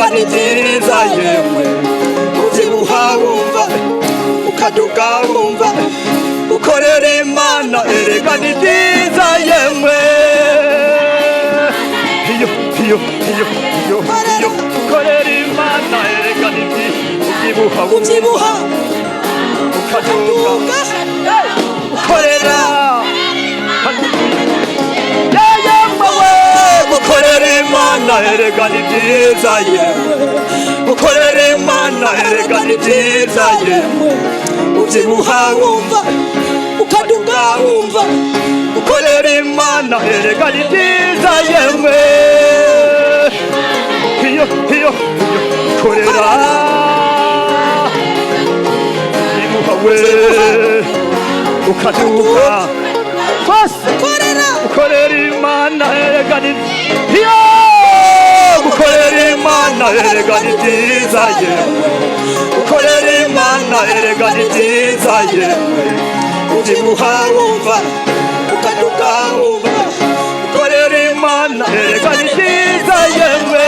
erega ni byiza yemwe ubyibuha wumva ukaduka wumva ukorera Imana erega ni byiza yemwe iyo ukorera Imana erega ni byiza ubyibuha ukaduka ukorera ukorera Imana erega ni byiza yemwe ukorera Imana erega ni byiza yemwe ubyibuha wumva ukaduka wumva ukorera Imana erega ni byiza yemwe iyo ukorera ubyibuha we ukaduka ukorera Imana erega ni ukorera Imana erega ni byiza yemwe ukorera Imana erega ni byiza yemwe ubyibuha wumva ukaduka wumva ukorera Imana erega ni byiza yemwe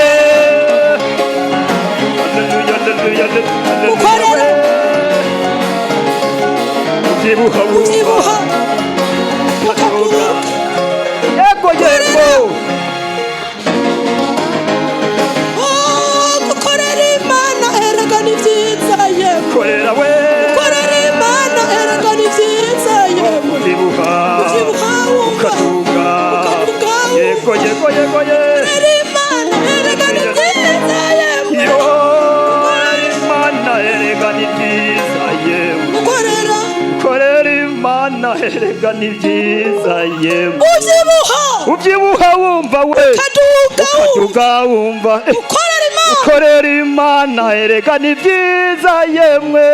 ukorera ubyibuha wumva ukaduka yego ukorera Imana erega ni byiza yemwe ukorera we ukorera Imana erega ni byiza yemwe ubyibuha ukaduka yego ukorera Imana erega ni byiza yemwe Imana erega ni byiza yemwe ukorera Imana erega ni byiza yemwe ubyibuha wumva we ukaduka wumva ukorera Imana erega ni byiza yemwe